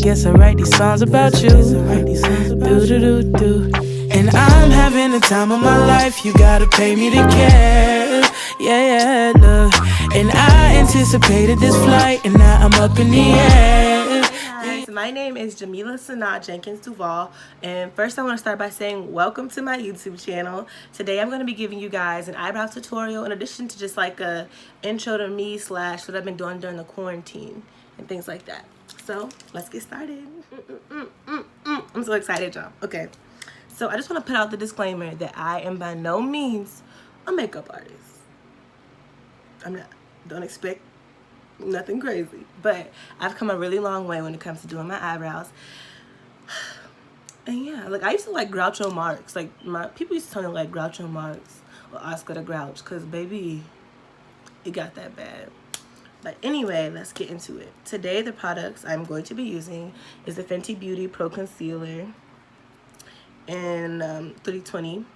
Guess I write these songs about you. Do. And I'm having the time of my life. You gotta pay me to care. Yeah, look. And I anticipated this flight, and now I'm up in the air. Hey guys, my name is Meelah Sana'a, Jenkins-DuVall, and first I want to start by saying welcome to my YouTube channel. Today I'm going to be giving you guys an eyebrow tutorial in addition to just like a intro to me / what I've been doing during the quarantine and things like that. So let's get started. I'm so excited, y'all. Okay, so I just want to put out the disclaimer that I am by no means a makeup artist. I'm not. Don't expect nothing crazy, but I've come a really long way when it comes to doing my eyebrows. And yeah, like I used to like Groucho Marx. Like my people used to tell me like Groucho Marx or Oscar the Grouch, because baby, it got that bad. But anyway, let's get into it. Today the products I'm going to be using is the Fenty Beauty Pro Concealer in 320.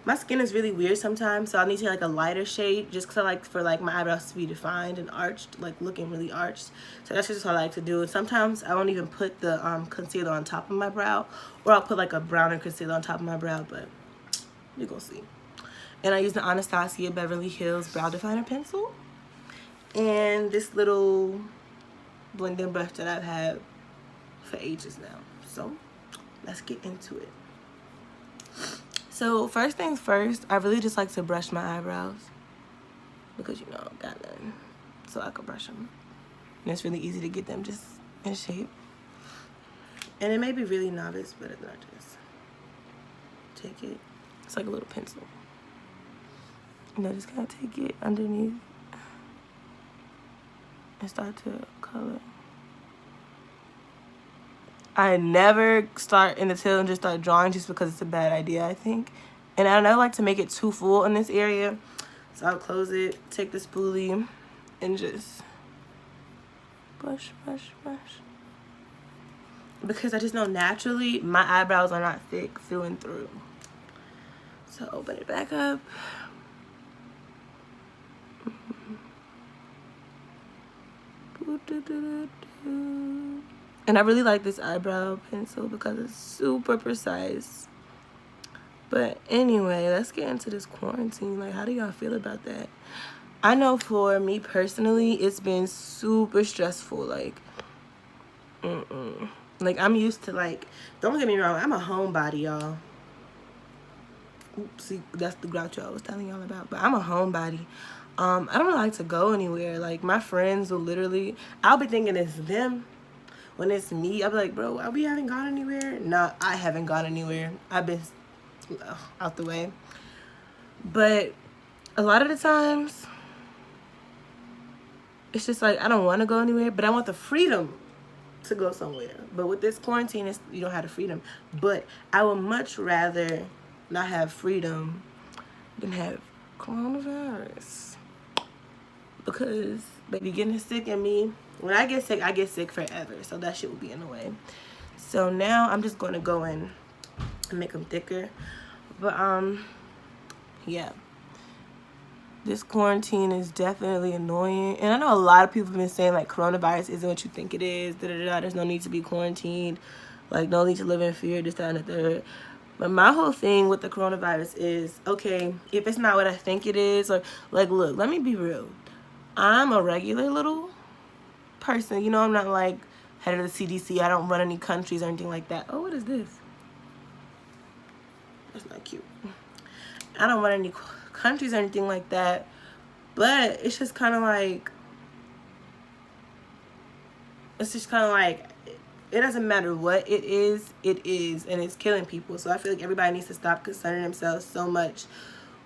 My skin is really weird sometimes, so I need to like a lighter shade just because I like for like my eyebrows to be defined and arched, like looking really arched. So that's just what I like to do. And sometimes I won't even put the concealer on top of my brow, or I'll put like a browner concealer on top of my brow, but you're gonna see. And I use the Anastasia Beverly Hills Brow Definer Pencil and this little blending brush that I've had for ages now. So let's get into it. So first things first, I really just like to brush my eyebrows because, you know, I got none, so I can brush them. And it's really easy to get them just in shape. And it may be really novice, but it's not. Just take it. It's like a little pencil. And I just kind of take it underneath and start to color. I never start in the tail and just start drawing just because it's a bad idea, I think. And I don't like to make it too full in this area. So I'll close it, take the spoolie, and just brush. Because I just know naturally my eyebrows are not thick through and through. So open it back up. And I really like this eyebrow pencil because it's super precise. But anyway, let's get into this quarantine. Like, how do y'all feel about that? I know for me personally, it's been super stressful. Like, like I'm used to like, don't get me wrong, I'm a homebody, y'all. Oops, see, that's the Groucho I was telling y'all about. But I'm a homebody. I don't really like to go anywhere. Like, my friends will literally, I'll be thinking it's them. When it's me, I'll be like, bro, we haven't gone anywhere. No, I haven't gone anywhere. I've been out the way. But a lot of the times, it's just like, I don't want to go anywhere, but I want the freedom to go somewhere. But with this quarantine, you don't have the freedom. But I would much rather not have freedom than have coronavirus. Because, baby, getting sick in me, when I get sick forever. So that shit will be in the way. So now I'm just going to go in and make them thicker. But, yeah. This quarantine is definitely annoying. And I know a lot of people have been saying, like, coronavirus isn't what you think it is. There's no need to be quarantined. Like, no need to live in fear, this, that, and the third. But my whole thing with the coronavirus is, okay, if it's not what I think it is, or, like, look, let me be real. I'm a regular little person. You know, I'm not like head of the CDC. I don't run any countries or anything like that. Oh, what is this? That's not cute. I don't run any countries or anything like that. But it's just kind of like, it doesn't matter what it is, and it's killing people. So I feel like everybody needs to stop concerning themselves so much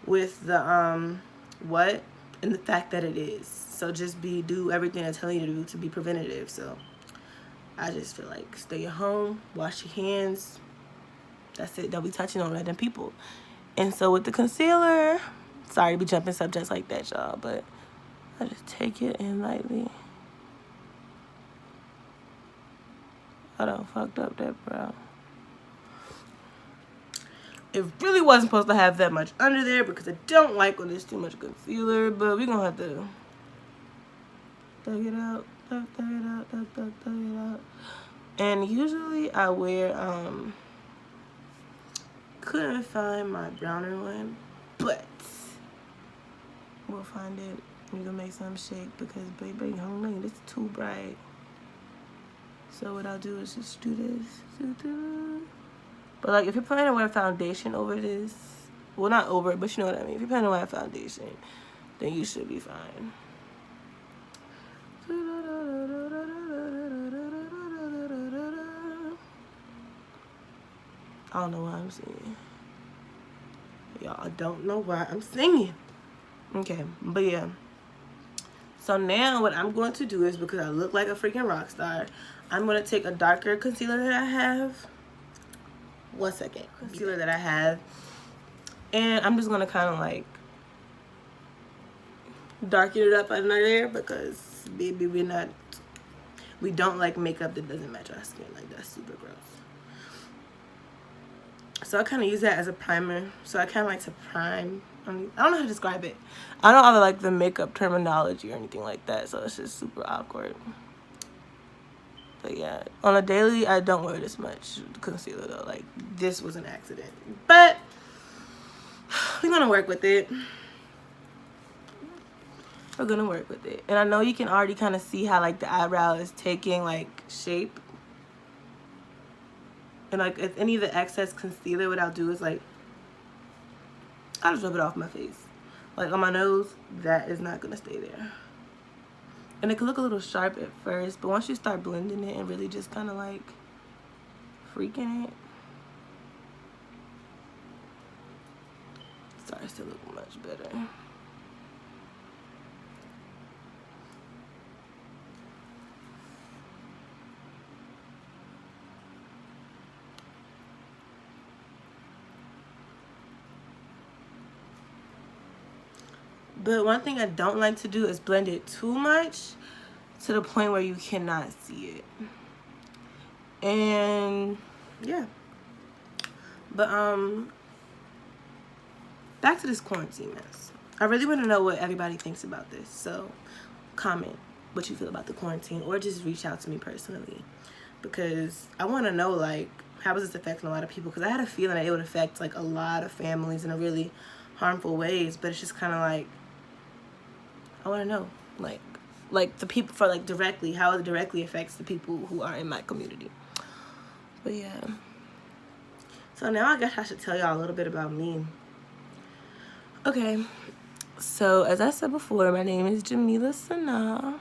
with the what and the fact that it is. So just do everything they're telling you to do to be preventative. So I just feel like stay at home, wash your hands. That's it. Don't be touching on random people. And so with the concealer, sorry to be jumping subjects like that, y'all, but I just take it in lightly. I done fucked up that brow. It really wasn't supposed to have that much under there because I don't like when there's too much concealer, but we're gonna have to thug it out. And usually I wear, couldn't find my browner one, but we'll find it. We're gonna make some shake because baby, it's too bright. So what I'll do is just do this. But like if you're planning to wear foundation over this, well not over it, but you know what I mean. If you're planning to wear foundation, then you should be fine. I don't know why I'm singing. Y'all, I don't know why I'm singing. Okay, but yeah. So now what I'm going to do is, because I look like a freaking rock star, I'm going to take a darker concealer that I have. 1 second. Concealer that I have. And I'm just going to kind of like darken it up under there because baby we don't like makeup that doesn't match our skin. Like that's super gross. So I kind of use that as a primer. So I kind of like to prime. I don't know how to describe it. I don't have like the makeup terminology or anything like that. So it's just super awkward. But yeah, on a daily, I don't wear this much concealer though. Like this was an accident. But we're going to work with it. We're going to work with it. And I know you can already kind of see how like the eyebrow is taking like shape. And like if any of the excess concealer, what I'll do is like I'll just rub it off my face. Like on my nose, that is not gonna stay there. And it can look a little sharp at first, but once you start blending it and really just kind of like freaking it, it starts to look much better. But one thing I don't like to do is blend it too much to the point where you cannot see it. And yeah. But back to this quarantine mess. I really want to know what everybody thinks about this. So comment what you feel about the quarantine, or just reach out to me personally, because I want to know like how is this affecting a lot of people, because I had a feeling that it would affect like a lot of families in a really harmful ways. But it's just kind of like I want to know, like the people, for like directly, how it directly affects the people who are in my community. But yeah. So now I guess I should tell y'all a little bit about me. Okay. So as I said before, my name is Meelah Sana'a.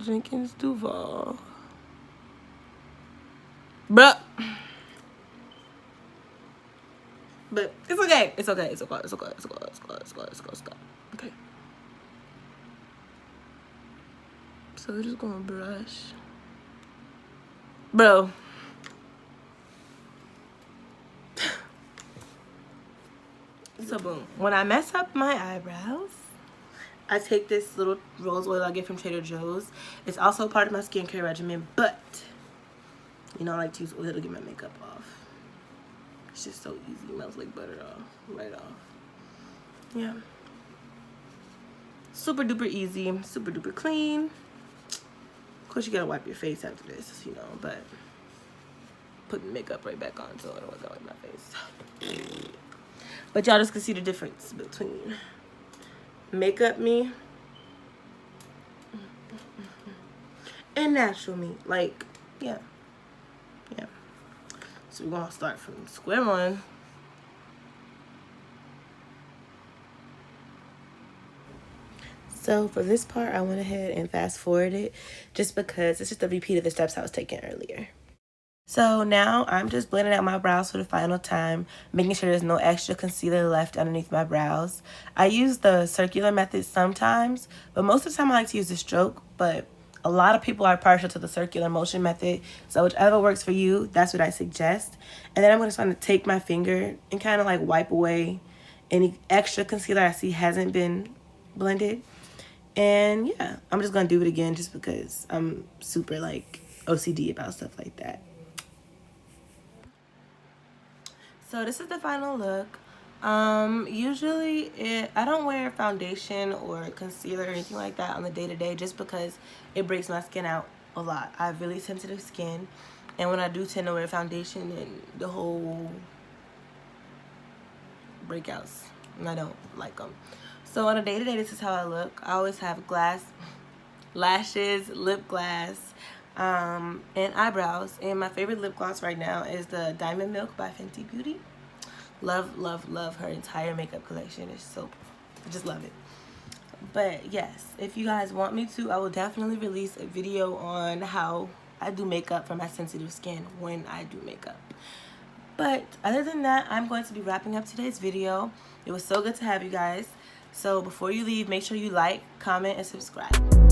Jenkins-DuVall. Bruh. But it's okay. It's okay. It's okay. It's okay. It's okay. It's okay. It's okay. It's okay. It's okay. Okay. So we're just gonna brush. Bro. So boom. When I mess up my eyebrows, I take this little rose oil I get from Trader Joe's. It's also part of my skincare regimen, but you know I like to use oil to get my makeup off. It's just so easy. It melts like butter off. Right off. Yeah. Super duper easy. Super duper clean. Of course you gotta wipe your face after this, you know, but putting makeup right back on so otherwise I wipe my face. But y'all just can see the difference between makeup me and natural me. Like, yeah. Yeah. So we're gonna start from square one. So for this part, I went ahead and fast forwarded it just because it's just a repeat of the steps I was taking earlier. So now I'm just blending out my brows for the final time, making sure there's no extra concealer left underneath my brows. I use the circular method sometimes, but most of the time I like to use the stroke, but a lot of people are partial to the circular motion method. So whichever works for you, that's what I suggest. And then I'm going to take my finger and kind of like wipe away any extra concealer I see hasn't been blended. And yeah, I'm just going to do it again just because I'm super like OCD about stuff like that. So this is the final look. Usually I don't wear foundation or concealer or anything like that on the day-to-day just because it breaks my skin out a lot. I have really sensitive skin, and when I do tend to wear foundation, and the whole breakouts, and I don't like them. So on a day-to-day, this is how I look. I always have lashes, lip gloss, and eyebrows. And my favorite lip gloss right now is the Diamond Milk by Fenty Beauty. Love, love, love her entire makeup collection. It's so, I just love it. But yes, if you guys want me to, I will definitely release a video on how I do makeup for my sensitive skin when I do makeup. But other than that, I'm going to be wrapping up today's video. It was so good to have you guys. So before you leave, make sure you like, comment, and subscribe.